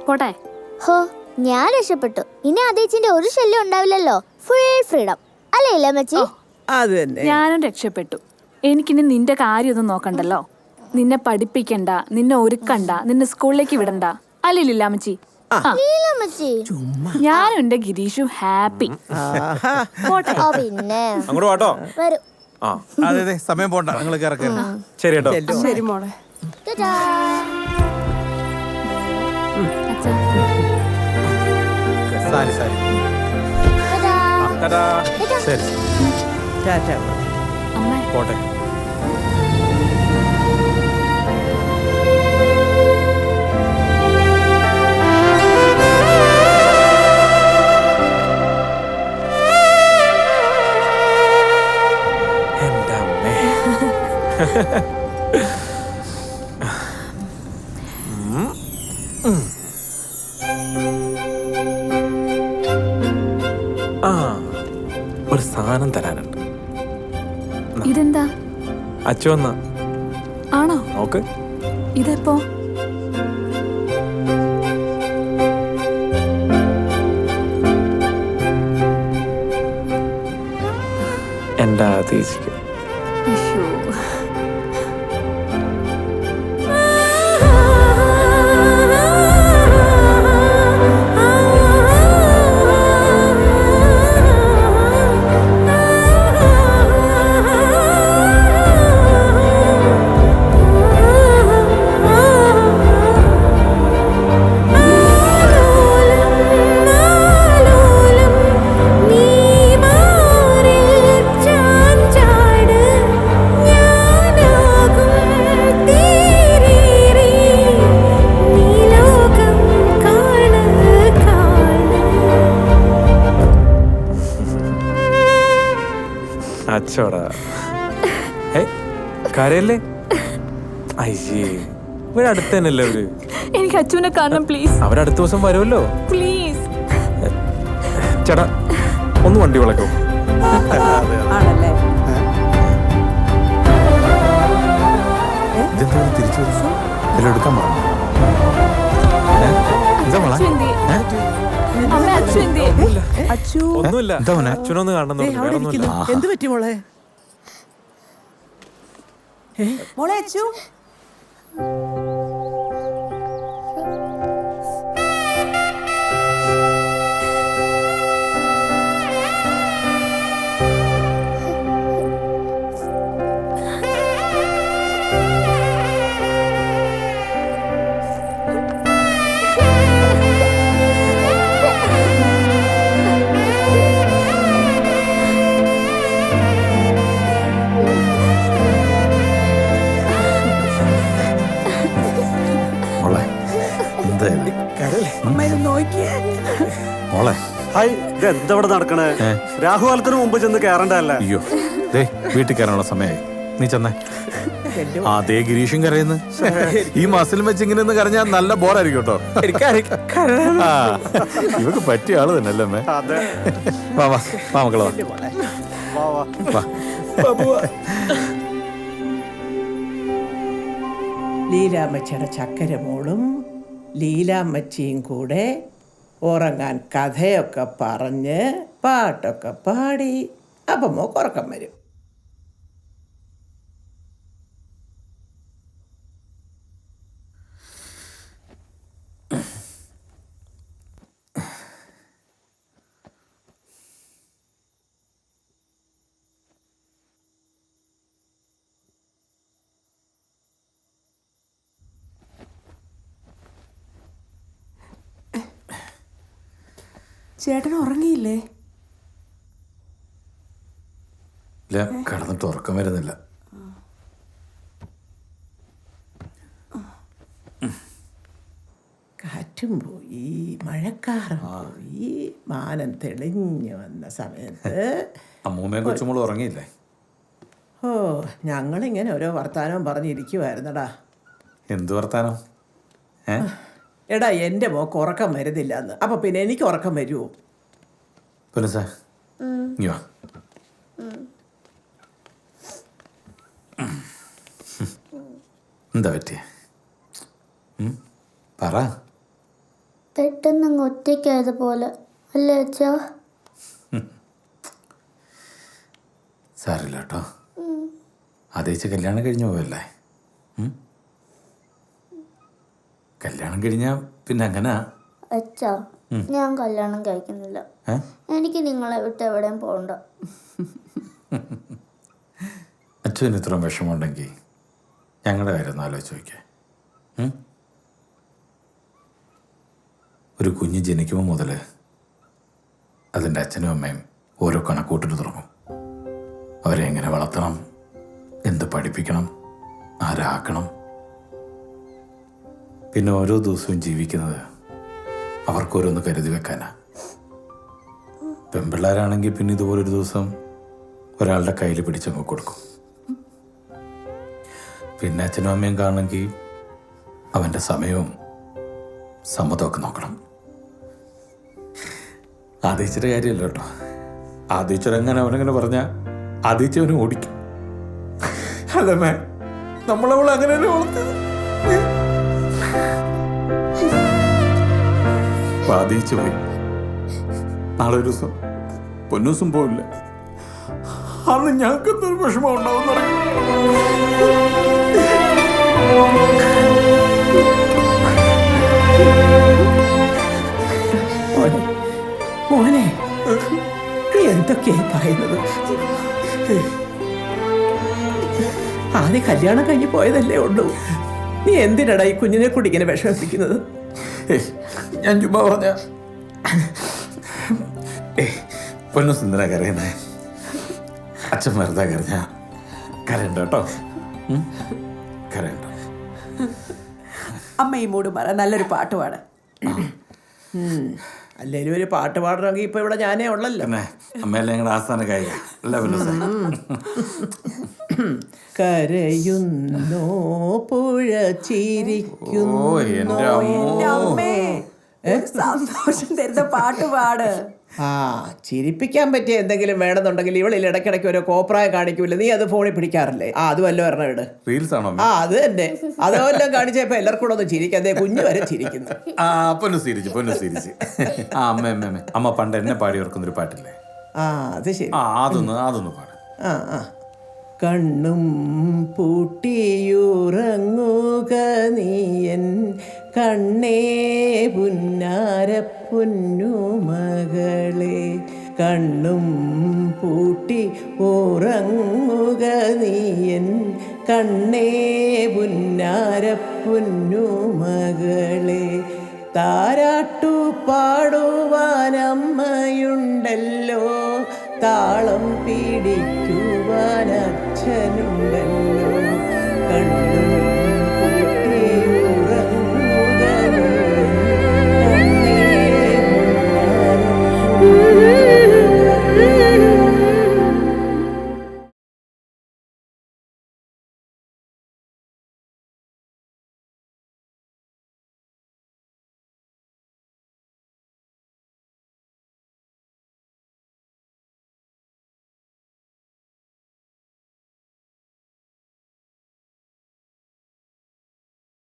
പോട്ടെ. ഹോ, ഞാൻ രക്ഷപ്പെട്ടു. ഇനി അതേച്ചിന്റെ ഒരു ശല്യം ഉണ്ടാവില്ലല്ലോ. ഫുൾ ഫ്രീഡം അല്ലേ ഇല്ലമ്മച്ചി? ഞാനും രക്ഷപ്പെട്ടു. എനിക്കിനി നിന്റെ കാര്യമൊന്നും നോക്കണ്ടല്ലോ. നിന്നെ പഠിപ്പിക്കണ്ട, നിന്നെ ഒരുക്കണ്ട, നിന്നെ സ്കൂളിലേക്ക് വിടണ്ട. അല്ലില്ല അമ്മച്ചി. ഞാനും എന്റെ ഗിരീഷും ഹാപ്പി. പോട്ടെ. പിന്നെ അങ്ങോട്ട് വാട്ടോ. വരൂ. അതെ സമയം പോണ്ട, നിങ്ങൾ ശരി കേട്ടോ. ശരി മോളെ. ടാറ്റാ. സാരി സാരി ടാറ്റാ. ശരി അമ്മ പോട്ടെ. എൻ്റെ അമ്മേ. ആ, ഒരു സാധനം തരാനുണ്ട്. ഇതെന്താ? അച്ചു വന്ന ആണോ? നോക്ക്. ഇതെപ്പോ? എൻ്റെ ആദേശിക്ക്. അയ്യോ. അച്ചോടാ. കരയല്ലേ? അയ്യേ, ഇവിടെ അടുത്ത് തന്നെയല്ലേ അവര്. എനിക്ക് അച്ചുവിനെ കാണണം പ്ലീസ്. അവരടുത്ത ദിവസം വരുമല്ലോ. പ്ലീസ്. ചേട്ടാ ഒന്ന് വണ്ടി വിളക്കോ? ആണല്ലേ? തിരിച്ചു എടുക്കാൻ പറഞ്ഞു. ഒന്നുമില്ല, അച്ഛനൊന്ന് കാണുന്നു. എന്ത് പറ്റി മോളെ? മോളെ അച്ചു, മോളെ ഹായ്, ഇതെന്താ ഇവിടെ നടക്കണേ? രാഹുകാലത്തിന് മുമ്പ് ചെന്ന് കേറണ്ടല്ലേ? അയ്യോ, ദേ വീട്ടിൽ കയറാനുള്ള സമയമായി. നീ ചെന്നേ. അതേ ഗിരീഷും കരയുന്നു. ഈ മസിലും വെച്ച് ഇങ്ങനെ ഒന്ന് കരഞ്ഞാൽ നല്ല ബോറായിരിക്കും കേട്ടോ. ഇവക്ക് പറ്റിയ ആള് തന്നെ അല്ലേ? വാ വാ വാ മക്കളെ വാ. ലീലാമ്മച്ചിയുടെ ചക്കര മോളും ലീലാമ്മച്ചിയും കൂടെ ഉറങ്ങാൻ കഥയൊക്കെ പറഞ്ഞ് പാട്ടൊക്കെ പാടി അപ്പം മോക്ക് ഉറക്കം വരും. ചേട്ടൻ ഉറങ്ങിയില്ലേ? ഇല്ല, കിടന്നിട്ട് ഉറക്കം വരുന്നില്ല. കാറ്റും പോയി, മഴക്കാറും പോയി, മാനം തെളിഞ്ഞു വന്ന സമയത്ത് അമ്മൂമ്മയും കൊച്ചുമോളും ഉറങ്ങിയില്ലേ? ഓ, ഞങ്ങളിങ്ങനെ ഓരോ വർത്താനവും പറഞ്ഞിരിക്കുവായിരുന്നടാ. എന്ത് വർത്താനം? എടാ, എൻ്റെ മോക്ക് ഉറക്കം വരുന്നില്ല എന്ന്. അപ്പൊ പിന്നെ എനിക്ക് ഉറക്കം വരുമോ? എന്താ പറ്റിയ? പറ. പെട്ടെന്ന് അങ്ങ് ഒറ്റയ്ക്കായതുപോലെ അല്ലേ അച്ഛാ? സാരില്ല കേട്ടോ. അതേച്ച് കല്യാണം കഴിഞ്ഞു പോയല്ലേ. കല്യാണം കഴിഞ്ഞാൽ പിന്നെ അങ്ങനെ. അച്ഛാ, ഞാൻ കല്യാണം കഴിക്കുന്നില്ല. എനിക്ക് നിങ്ങളെ വിട്ട് എവിടെയും പോകണ്ട. അച്ഛന് ഇത്രയും വിഷമമുണ്ടെങ്കിൽ ഞങ്ങളുടെ കാര്യം ഒന്ന് ആലോചിച്ച് നോക്കിയേ. ഒരു കുഞ്ഞ് ജനിക്കുമ്പോൾ മുതൽ അതിൻ്റെ അച്ഛനും അമ്മയും ഓരോ കണക്കൂട്ടിട്ട് തുടങ്ങും. അവരെ എങ്ങനെ വളർത്തണം, എന്ത് പഠിപ്പിക്കണം, ആരാക്കണം. പിന്നെ ഓരോ ദിവസവും ജീവിക്കുന്നത് അവർക്കോരോന്ന് കരുതി വെക്കാനാ. പെൺപിള്ളേരാണെങ്കിൽ പിന്നെ ഇതുപോലൊരു ദിവസം ഒരാളുടെ കയ്യിൽ പിടിച്ചങ്ങ് കൊടുക്കും. പിന്നെ അച്ഛനും അമ്മയും കാണണമെങ്കിൽ അവൻ്റെ സമയവും സമ്മതമൊക്കെ നോക്കണം. ആദ്യച്ചിയുടെ കാര്യമല്ല കേട്ടോ. ആദ്യച്ചൊരങ്ങനെ അവനങ്ങനെ പറഞ്ഞാൽ ആദ്യച്ചവനും ഓടിക്കും. അല്ല മേ, നമ്മളവൾ അങ്ങനെ തന്നെ വളർത്തത്. ആദ്യച്ചു പോയി. നാളെ ഒരു ദിവസം പൊന്നൂസും പോയില്ല. അന്ന് ഞങ്ങൾക്ക് എന്തൊരു വിഷമം ഉണ്ടാവും. മോനെ, നീ എന്തൊക്കെയാ പറയുന്നത്? ആദ്യം കല്യാണം കഴിഞ്ഞ് പോയതല്ലേ ഉള്ളൂ. നീ എന്തിനാടാ ഈ കുഞ്ഞിനെ കൂടി ഇങ്ങനെ വിഷമിപ്പിക്കുന്നത്? ഞാൻ ചുമ്മാ പറഞ്ഞ. പൊന്നൂസ് എന്തിനാ കരയുന്നേ? അച്ഛൻ വെറുതെ കരഞ്ഞ കരയണ്ട കേട്ടോ. കരയണ്ട. അമ്മ ഈ മൂട് പറ, നല്ലൊരു പാട്ട് പാട്. അല്ലേലും ഒരു പാട്ട് പാടണമെങ്കിൽ ഇപ്പൊ ഇവിടെ ഞാനേ ഉള്ളല്ലോ. അമ്മയല്ലേ ഞങ്ങളുടെ ആസ്ഥാന കായിക അല്ല പൊന്നൂസേ? കരയുന്നോ പുഴ ചിരിക്കുന്നു. സന്തോഷം തരുന്ന പാട്ട് പാട്. ചിരിപ്പിക്കാൻ പറ്റിയ എന്തെങ്കിലും വേണമെന്നുണ്ടെങ്കിൽ ഇവളിൽ ഇടയ്ക്കിടയ്ക്ക് ഒരു കോപ്രായം കാണിക്കൂല. നീ അത് ഫോണിൽ പിടിക്കാറില്ലേ? അത് വല്ല പറഞ്ഞ ഇട്. റീൽസ് ആണോ? അത് തന്നെ. അതെല്ലാം കാണിച്ചപ്പോ എല്ലാവർക്കും കൂടെ ഒന്ന് ചിരിക്കാതെ കുഞ്ഞു വരെ ചിരിക്കുന്നു. പൊന്നു ചിരിച്ച്. അമ്മ പണ്ട് എന്നെ പാടി ഓർക്കുന്നൊരു പാട്ടില്ലേ? അത് ശരി. അതൊന്ന് പാട്. കണ്ണും പൂട്ടിയുറങ്ങുക നീയൻ കണ്ണേ പുന്നാര പൊന്നുമകളെ. കണ്ണും പൂട്ടി ഉറങ്ങുക നീയൻ കണ്ണേ പുന്നാര പൊന്നുമകളെ. താരാട്ടു പാടുവാനമ്മയുണ്ടല്ലോ, താളം പിടിക്കുവാൻ അച്ഛനുണ്ടല്ലോ. കണ്ണു